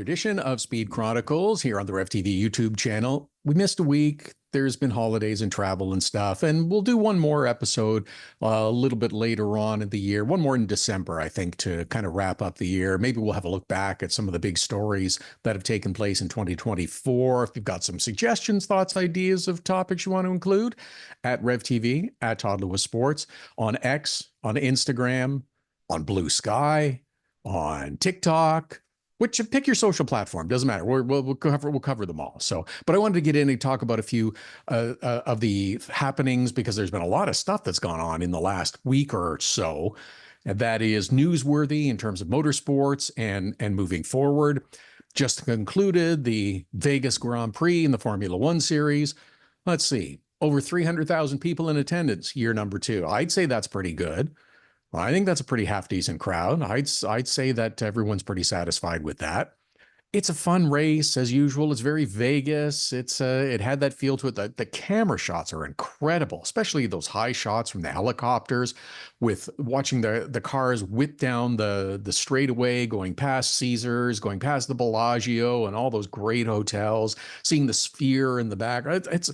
edition of Speed Chronicles here on the RevTV YouTube channel. We missed a week. There's been holidays and travel and stuff, and we'll do one more episode a little bit later on in the year, one more in December, I think, to kind of wrap up the year. Maybe we'll have a look back at some of the big stories that have taken place in 2024. If you've got some suggestions, thoughts, ideas of topics you want to include, at RevTV, at Todd Lewis Sports, on X, on Instagram, on Blue Sky, on TikTok, which pick your social platform, doesn't matter. We'll cover them all. So, but I wanted to get in and talk about a few of the happenings, because there's been a lot of stuff that's gone on in the last week or so that is newsworthy in terms of motorsports and moving forward. Just concluded the Vegas Grand Prix in the Formula One series. Let's see, over 300,000 people in attendance, year number 2. I'd say that's pretty good. Well, I think that's a pretty half-decent crowd. I'd say that everyone's pretty satisfied with that. It's a fun race, as usual. It's very Vegas. It had that feel to it. The camera shots are incredible, especially those high shots from the helicopters, with watching the cars whip down the straightaway, going past Caesars, going past the Bellagio, and all those great hotels. Seeing the Sphere in the back, it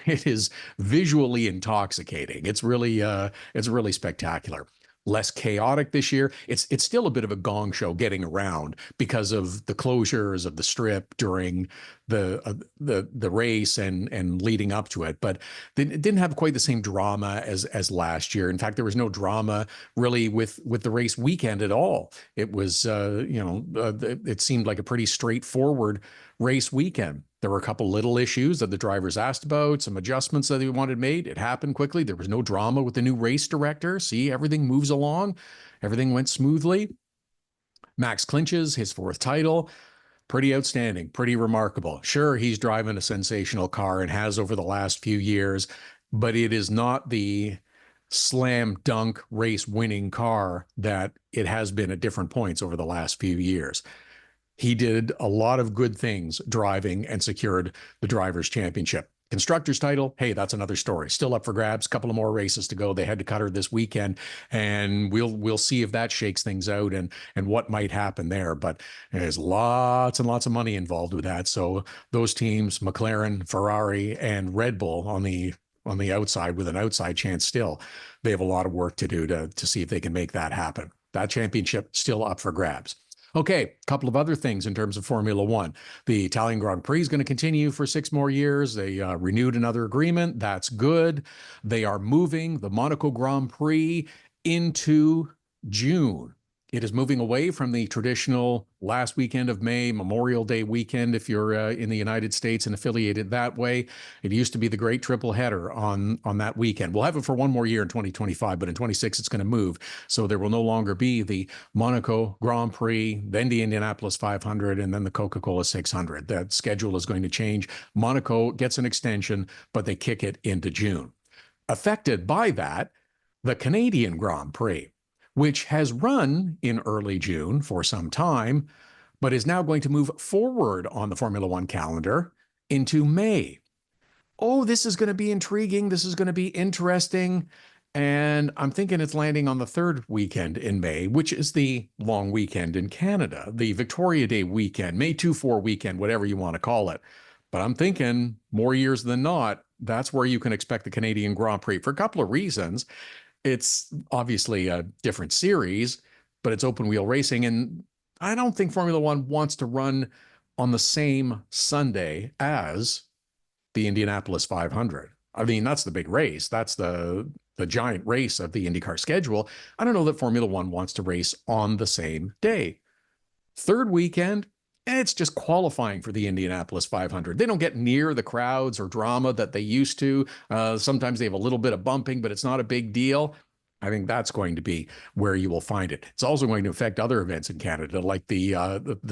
is visually intoxicating. It's really spectacular. Less chaotic this year. It's still a bit of a gong show getting around because of the closures of the strip during the race and leading up to it, but it didn't have quite the same drama as last year. In fact, there was no drama really with the race weekend at all. It was it seemed like a pretty straightforward race weekend. There were a couple little issues that the drivers asked about, some adjustments that they wanted made. It happened quickly. There was no drama with the new race director. See, everything moves along. Everything went smoothly. Max clinches his 4th title. Pretty outstanding, pretty remarkable. Sure, he's driving a sensational car and has over the last few years, but it is not the slam dunk race winning car that it has been at different points over the last few years. He did a lot of good things driving and secured the Drivers' Championship. Constructors' title, hey, that's another story. Still up for grabs. Couple of more races to go. They had to cut her this weekend, and we'll see if that shakes things out and what might happen there. But there's lots and lots of money involved with that. So those teams, McLaren, Ferrari, and Red Bull on the outside, with an outside chance still, they have a lot of work to do to see if they can make that happen. That championship still up for grabs. Okay, a couple of other things in terms of Formula One. The Italian Grand Prix is going to continue for 6 more years. They renewed another agreement. That's good. They are moving the Monaco Grand Prix into June. It is moving away from the traditional last weekend of May, Memorial Day weekend, if you're in the United States and affiliated that way. It used to be the great triple header on that weekend. We'll have it for 1 more year in 2025, but in 26 it's going to move. So there will no longer be the Monaco Grand Prix, then the Indianapolis 500, and then the Coca-Cola 600. That schedule is going to change. Monaco gets an extension, but they kick it into June. Affected by that, the Canadian Grand Prix, which has run in early June for some time, but is now going to move forward on the Formula One calendar into May. Oh, this is going to be intriguing. This is going to be interesting. And I'm thinking it's landing on the 3rd weekend in May, which is the long weekend in Canada, the Victoria Day weekend, May 2-4 weekend, whatever you want to call it. But I'm thinking more years than not, that's where you can expect the Canadian Grand Prix for a couple of reasons. It's obviously a different series, but it's open wheel racing. And I don't think Formula One wants to run on the same Sunday as the Indianapolis 500. I mean, that's the big race. That's the giant race of the INDYCAR schedule. I don't know that Formula One wants to race on the same day. 3rd weekend, it's just qualifying for the Indianapolis 500. They don't get near the crowds or drama that they used to. Sometimes they have a little bit of bumping, but it's not a big deal. I think that's going to be where you will find it. It's also going to affect other events in Canada, like the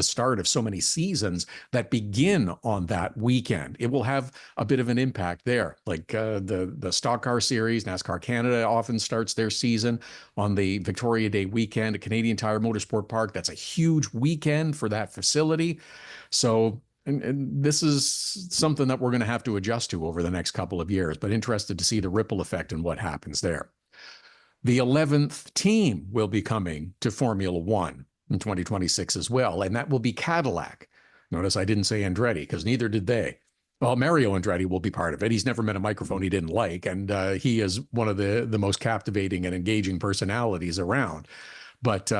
start of so many seasons that begin on that weekend. It will have a bit of an impact there. Like the Stock Car Series, NASCAR Canada often starts their season on the Victoria Day weekend at Canadian Tire Motorsport Park. That's a huge weekend for that facility. So and this is something that we're going to have to adjust to over the next couple of years, but interested to see the ripple effect and what happens there. The 11th team will be coming to Formula One. in 2026 as well, and that will be Cadillac. Notice I didn't say Andretti because neither did they. Well, Mario Andretti will be part of it. He's never met a microphone he didn't like, and he is one of the most captivating and engaging personalities around. But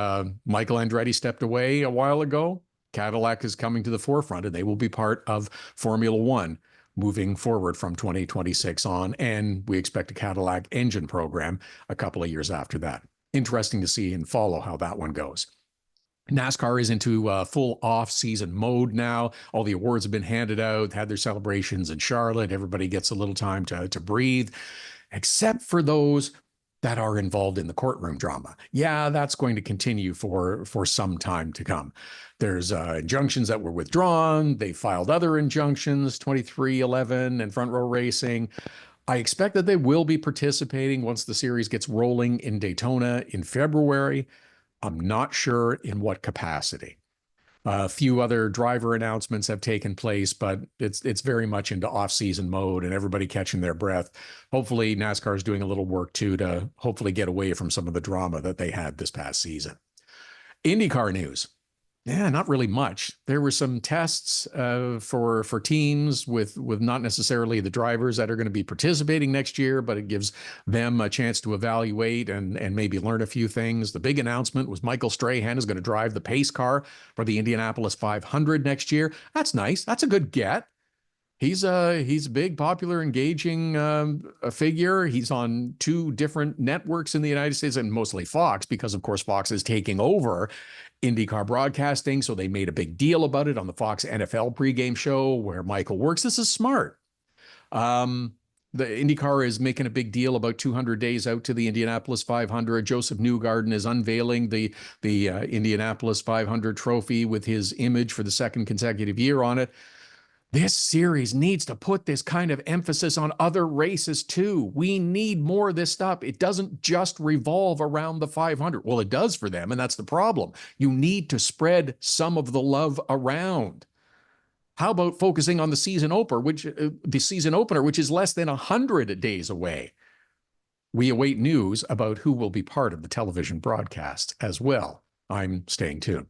Michael Andretti stepped away a while ago. Cadillac is coming to the forefront, and they will be part of Formula One moving forward from 2026 on. And we expect a Cadillac engine program a couple of years after that. Interesting to see and follow how that one goes. NASCAR is into full off-season mode now. All the awards have been handed out, had their celebrations in Charlotte. Everybody gets a little time to breathe, except for those that are involved in the courtroom drama. Yeah, that's going to continue for some time to come. There's injunctions that were withdrawn. They filed other injunctions, 2311 and Front Row Racing. I expect that they will be participating once the series gets rolling in Daytona in February. I'm not sure in what capacity. A few other driver announcements have taken place, but it's very much into off-season mode and everybody catching their breath. Hopefully NASCAR is doing a little work too to hopefully get away from some of the drama that they had this past season. INDYCAR news. Yeah, not really much. There were some tests for teams with not necessarily the drivers that are going to be participating next year, but it gives them a chance to evaluate and maybe learn a few thig. The big announcement was Michael Strahan is going to drive the pace car for the Indianapolis 500 next year. That's nice. That's a good get. He's a big, popular, engaging figure. He's on 2 different networks in the United States, and mostly Fox, because of course Fox is taking over IndyCar broadcasting. So they made a big deal about it on the Fox NFL pregame show where Michael works. This is smart. The IndyCar is making a big deal about 200 days out to the Indianapolis 500. Joseph Newgarden is unveiling the Indianapolis 500 trophy with his image for the 2nd consecutive year on it. This series needs to put this kind of emphasis on other races too. We need more of this stuff. It doesn't just revolve around the 500. Well, it does for them, and that's the problem. You need to spread some of the love around. How about focusing on the season opener, which is less than 100 days away? We await news about who will be part of the television broadcast as well. I'm staying tuned.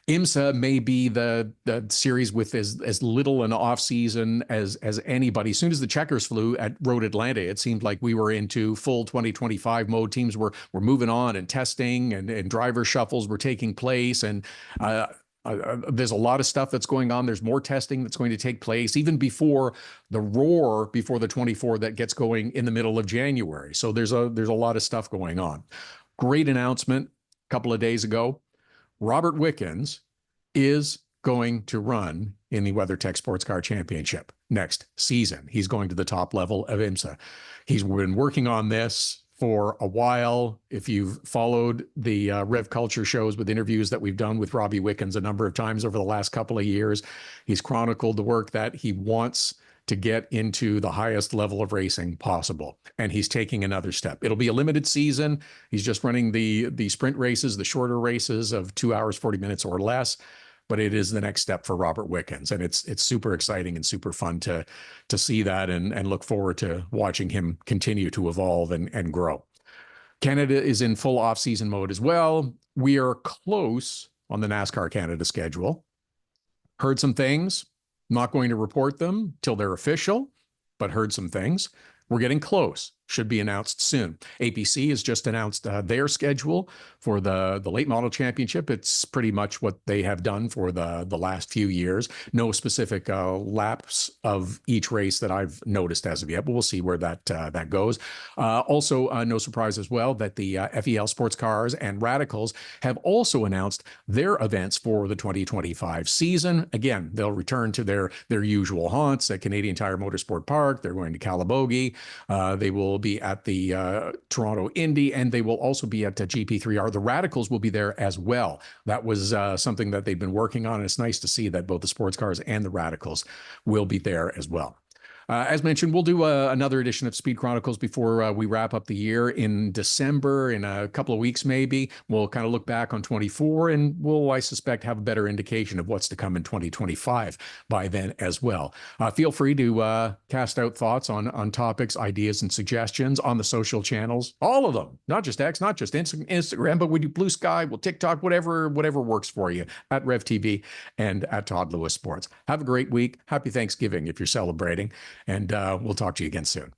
IMSA may be the series with as little an off-season as anybody. As soon as the checkers flew at Road Atlanta, it seemed like we were into full 2025 mode. Teams were moving on and testing, and driver shuffles were taking place. And there's a lot of stuff that's going on. There's more testing that's going to take place even before the Roar, before the 24 that gets going in the middle of January. So there's a lot of stuff going on. Great announcement a couple of days ago. Robert Wickens is going to run in the WeatherTech Sports Car Championship next season. He's going to the top level of IMSA. He's been working on this for a while. If you've followed the Rev Culture shows with interviews that we've done with Robbie Wickens a number of times over the last couple of years, he's chronicled the work that he wants to get into the highest level of racing possible. And he's taking another step. It'll be a limited season. He's just running the sprint races, the shorter races of 2 hours, 40 minutes or less. But it is the next step for Robert Wickens. And it's super exciting and super fun to see that and look forward to watching him continue to evolve and grow. Canada is in full off-season mode as well. We are close on the NASCAR Canada schedule. Heard some things. Not going to report them till they're official, but heard some things. We're getting close. Should be announced soon. APC has just announced their schedule for the late model championship. It's pretty much what they have done for the last few years. No specific laps of each race that I've noticed as of yet, but we'll see where that goes. Also, no surprise as well that the FEL Sports Cars and Radicals have also announced their events for the 2025 season. Again, they'll return to their usual haunts at Canadian Tire Motorsport Park. They're going to Calabogie. They will be at the Toronto Indy, and they will also be at GP3R. The Radicals will be there as well. That was something that they've been working on, and it's nice to see that both the sports cars and the Radicals will be there as well. As mentioned, we'll do another edition of Speed Chronicles before we wrap up the year in December, in a couple of weeks maybe. We'll kind of look back on 24, and we'll, I suspect, have a better indication of what's to come in 2025 by then as well. Feel free to cast out thoughts on topics, ideas, and suggestions on the social channels, all of them, not just X, not just Instagram, but we do Blue Sky, we'll TikTok, whatever works for you, at RevTV and at Todd Lewis Sports. Have a great week. Happy Thanksgiving if you're celebrating, and we'll talk to you again soon.